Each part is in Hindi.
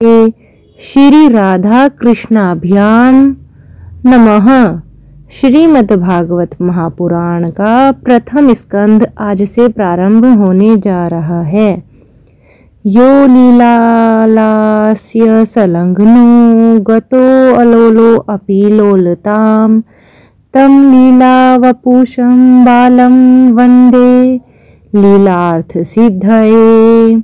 श्री राधा कृष्णाभ्याम नमः। श्रीमद्भागवत महापुराण का प्रथम स्कंद आज से प्रारंभ होने जा रहा है। यो लीलालास्य संलग्नो गतो अलोलो अपि लोलताम तम लीलावपुषं बालं वंदे लीलार्थ सिद्धये।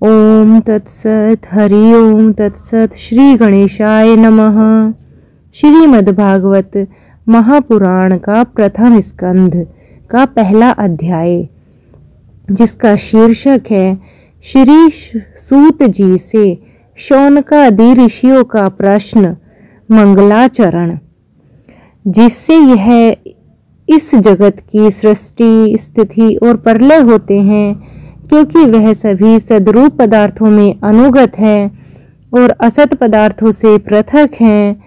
ओम तत्सत। हरि ओम तत्सत। श्री गणेशाय नमः। श्रीमद्भागवत महापुराण का प्रथम स्कंध का पहला अध्याय, जिसका शीर्षक है श्री सूत जी से शौनकादि ऋषियों का प्रश्न मंगलाचरण, जिससे यह इस जगत की सृष्टि, स्थिति और प्रलय होते हैं, क्योंकि वह सभी सद्रूप पदार्थों में अनुगत है और असत पदार्थों से पृथक हैं।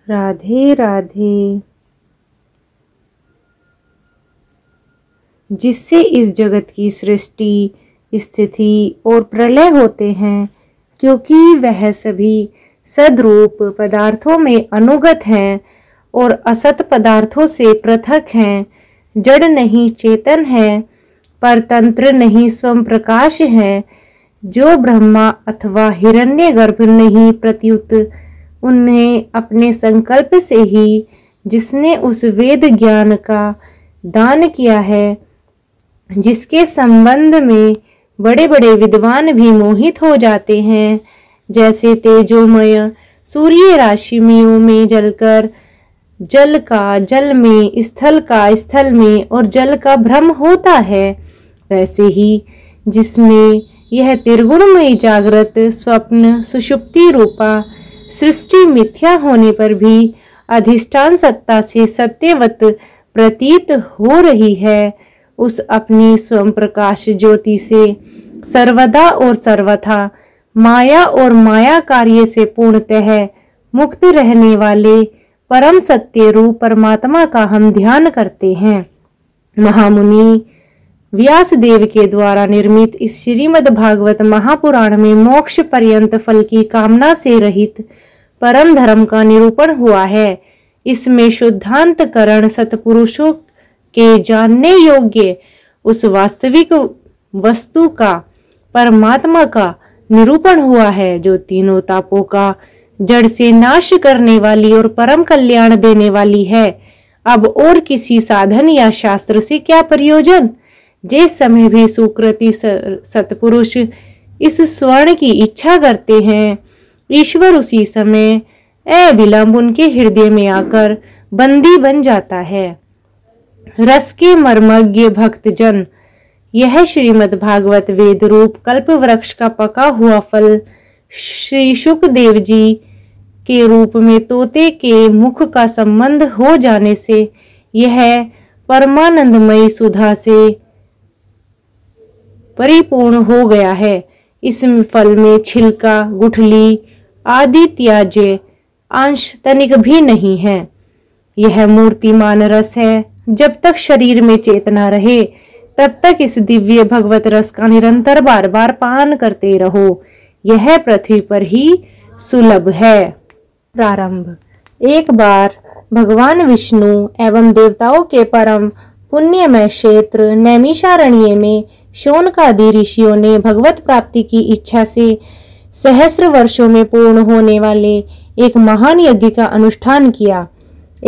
राधे राधे। जिससे इस जगत की सृष्टि, स्थिति और प्रलय होते हैं, क्योंकि वह सभी सद्रूप पदार्थों में अनुगत हैं और असत पदार्थों से पृथक हैं। जड़ नहीं चेतन है, परतंत्र नहीं स्वयं प्रकाश है। जो ब्रह्मा अथवा हिरण्यगर्भ नहीं, प्रत्युत उन्हें अपने संकल्प से ही जिसने उस वेद ज्ञान का दान किया है, जिसके संबंध में बड़े बड़े विद्वान भी मोहित हो जाते हैं, जैसे तेजोमय सूर्य राशिमियों में जलकर जल का जल में, स्थल का स्थल में और जल का भ्रम होता है, वैसे ही जिसमें यह त्रिगुणमयी जागृत, स्वप्न, सुषुप्ति रूपा सृष्टि मिथ्या होने पर भी अधिष्ठान सत्ता से सत्यवत प्रतीत हो रही है, उस अपनी स्वयं प्रकाश ज्योति से सर्वदा और सर्वथा माया और माया कार्य से पूर्णतः मुक्त रहने वाले परम सत्य रूप परमात्मा का हम ध्यान करते हैं। महामुनि व्यास देव के द्वारा निर्मित इस श्रीमद् भागवत महापुराण में मोक्ष पर्यंत फल की कामना से रहित परम धर्म का निरूपण हुआ है। इसमें शुद्धांतकरण सत्पुरुषों के जानने योग्य उस वास्तविक वस्तु का, परमात्मा का निरूपण हुआ है, जो तीनों तापों का जड़ से नाश करने वाली और परम कल्याण देने वाली है। अब और किसी साधन या शास्त्र से क्या प्रयोजन? जिस समय भी सुकृति सत्पुरुष इस स्वर्ण की इच्छा करते हैं, ईश्वर उसी समय अविलंब उनके हृदय में आकर बंदी बन जाता है। रस के मर्मज्ञ भक्तजन, यह श्रीमद् भागवत वेद रूप कल्प वृक्ष का पका हुआ फल श्री शुकदेव जी के रूप में तोते के मुख का संबंध हो जाने से यह परमानंदमयी सुधा से परिपूर्ण हो गया है। इस फल में छिलका, गुठली आदि त्याज्य अंश तनिक भी नहीं है। यह मूर्तिमान रस है। जब तक शरीर में चेतना रहे, तब तक इस दिव्य भगवत रस का निरंतर बार बार पान करते रहो। यह पृथ्वी पर ही सुलभ है। प्रारंभ। एक बार भगवान विष्णु एवं देवताओं के परम पुण्यमय क्षेत्र नैमिषारण्य में शौनकादि ऋषियों ने भगवत प्राप्ति की इच्छा से सहस्र वर्षों में पूर्ण होने वाले एक महान यज्ञ का अनुष्ठान किया।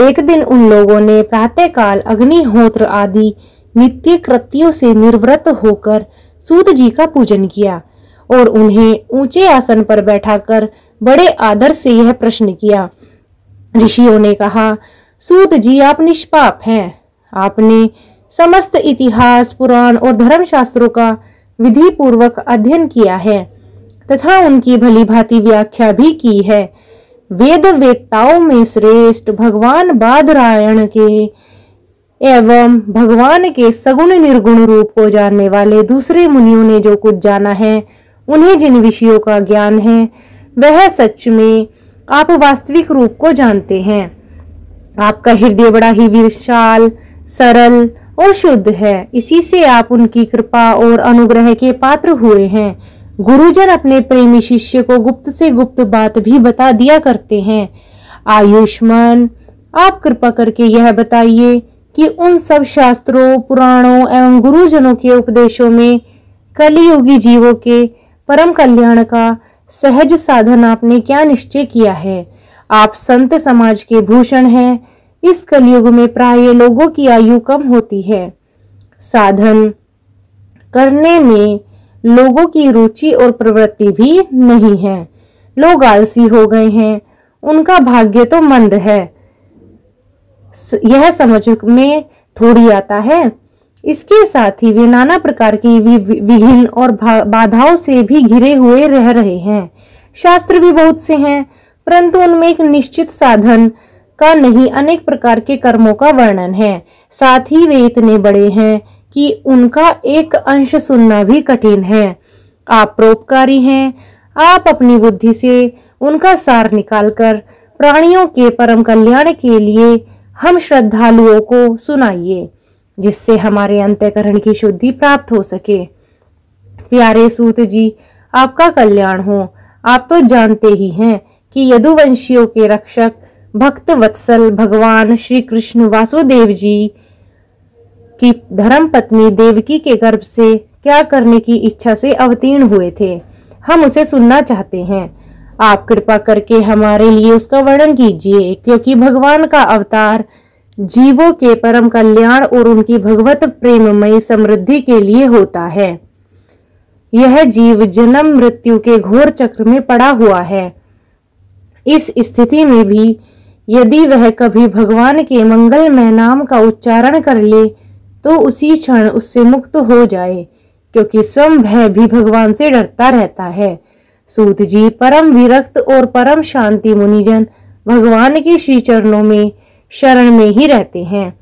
एक दिन उन लोगों ने प्रातःकाल अग्निहोत्र आदि नित्य कृत्यों से निर्वृत होकर सूत जी का पूजन किया और उन्हें ऊंचे आसन पर बैठाकर बड़े आदर से यह प्रश्न किया। ऋषियों ने कहा, सूत जी, आप निष्पाप हैं। आपने समस्त इतिहास, पुराण और धर्मशास्त्रों का विधि पूर्वक अध्ययन किया है तथा उनकी भली भांति व्याख्या भी की है। वेद वेत्ताओं में श्रेष्ठ भगवान बादरायण के एवं भगवान के सगुण निर्गुण रूप को जानने वाले दूसरे मुनियों ने जो कुछ जाना है, उन्हें जिन विषयों का ज्ञान है, वह सच में आप वास्तविक रूप को जानते हैं। आपका हृदय बड़ा ही विशाल, सरल और शुद्ध है। इसी से आप उनकी कृपा और अनुग्रह के पात्र हुए हैं। गुरुजन अपने प्रेमी शिष्य को गुप्त से गुप्त बात भी बता दिया करते हैं। आयुष्मान, आप कृपा करके यह बताइए कि उन सब शास्त्रों, पुराणों एवं गुरुजनों के उपदेशों में कलियुगी जीवों के परम कल्याण का सहज साधन आपने क्या निश्चय किया है? आप संत समाज के भूषण हैं। इस कलयुग में प्राय लोगों की आयु कम होती है। साधन करने में लोगों की रुचि और प्रवृत्ति भी नहीं है। लोग आलसी हो गए हैं, उनका भाग्य तो मंद है, यह समझ में थोड़ी आता है। इसके साथ ही वे नाना प्रकार की विघ्न और बाधाओं से भी घिरे हुए रह रहे हैं। शास्त्र भी बहुत से हैं, परंतु उनमें एक निश्चित साधन का नहीं, अनेक प्रकार के कर्मों का वर्णन है। साथ ही वे इतने बड़े हैं कि उनका एक अंश सुनना भी कठिन है। आप परोपकारी हैं। आप अपनी बुद्धि से उनका सार निकालकर प्राणियों के परम कल्याण के लिए हम श्रद्धालुओं को सुनाइए, जिससे हमारे अंतःकरण की शुद्धि प्राप्त हो सके। प्यारे सूत जी, आपका कल्याण हो। आप तो जानते ही हैं कि यदुवंशियों के रक्षक भक्त वत्सल भगवान श्री कृष्ण वासुदेव जी की धर्म पत्नी देवकी के गर्भ से क्या करने की इच्छा से अवतीर्ण हुए थे। हम उसे सुनना चाहते हैं। आप कृपा करके हमारे लिए उसका वर्णन कीजिए, क्योंकि भगवान का अवतार जीवों के परम कल्याण और उनकी भगवत प्रेममय समृद्धि के लिए होता है। यह जीव जन्म मृत्यु के घोर चक्र में पड़ा हुआ है। इस स्थिति में भी यदि वह कभी भगवान के मंगलमय नाम का उच्चारण कर ले तो उसी क्षण उससे मुक्त हो जाए, क्योंकि स्वयं भय भी भगवान से डरता रहता है। सूत जी, परम विरक्त और परम शांति मुनिजन भगवान के श्री चरणों में शरण में ही रहते हैं।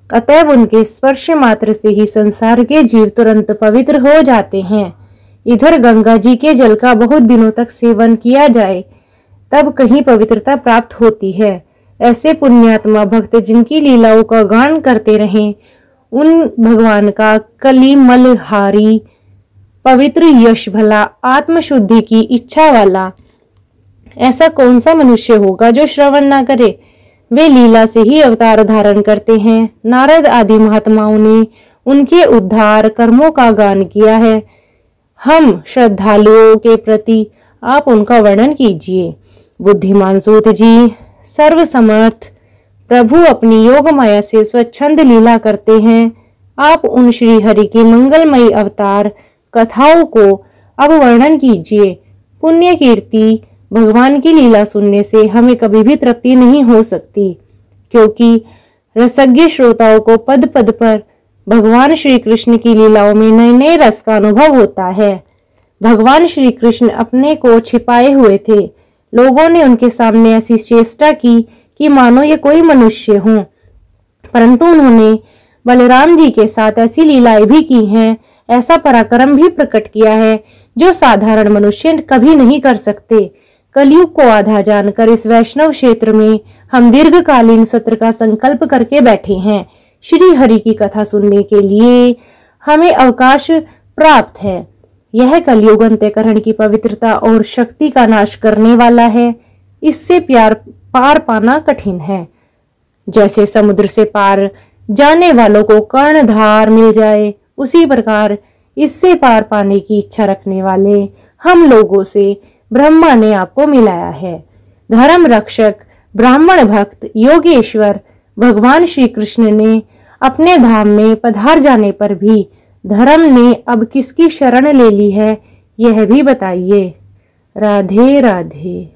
अतएव उनके स्पर्श मात्र से ही संसार के जीव तुरंत पवित्र हो जाते हैं। इधर गंगा जी के जल का बहुत दिनों तक सेवन किया जाए तब कहीं पवित्रता प्राप्त होती है। ऐसे पुण्यात्मा भक्त जिनकी लीलाओं का गान करते रहें, उन भगवान का कलिमलहारी पवित्र यश भला आत्मशुद्धि की इच्छा वाला ऐसा कौन सा मनुष्य होगा जो श्रवण ना करे। वे लीला से ही अवतार धारण करते हैं। नारद आदि महात्माओं ने उनके उद्धार कर्मों का गान किया है। हम श्रद्धालुओं के प्रति आप उनका वर्णन कीजिए। बुद्धिमान सूत जी, सर्व समर्थ प्रभु अपनी योग माया से स्वच्छंद लीला करते हैं। आप उन श्री हरि के मंगलमयी अवतार कथाओं को अब वर्णन कीजिए। पुण्य कीर्ति भगवान की लीला सुनने से हमें कभी भी तृप्ति नहीं हो सकती, क्योंकि रसज्ञ श्रोताओं को पद पद पर भगवान श्री कृष्ण की लीलाओं में नए नए रस का अनुभव होता है। भगवान श्री कृष्ण अपने को छिपाए हुए थे। लोगों ने उनके सामने ऐसी चेष्टा की कि मानो ये कोई मनुष्य हो, परंतु उन्होंने बलराम जी के साथ ऐसी लीलाएं भी की हैं, ऐसा पराक्रम भी प्रकट किया है जो साधारण मनुष्य कभी नहीं कर सकते। कलयुग को आधा जानकर इस वैष्णव क्षेत्र में हम दीर्घकालीन सत्र का संकल्प करके बैठे हैं। श्री हरि की कथा सुनने के लिए हमें अवकाश प्राप्त है। यह कलयुग अंतःकरण की पवित्रता और शक्ति का नाश करने वाला है। इससे पार पाना कठिन है। जैसे समुद्र से पार जाने वालों को कर्णधार मिल जाए, उसी प्रकार इससे पार पाने की इच्छा रखने वाले हम लोगों से ब्रह्मा ने आपको मिलाया है। धर्म रक्षक, ब्राह्मण भक्त, योगेश्वर भगवान श्री कृष्ण ने अपने धाम में पधार जाने पर भी धर्म ने अब किसकी शरण ले ली है, यह भी बताइए। राधे राधे।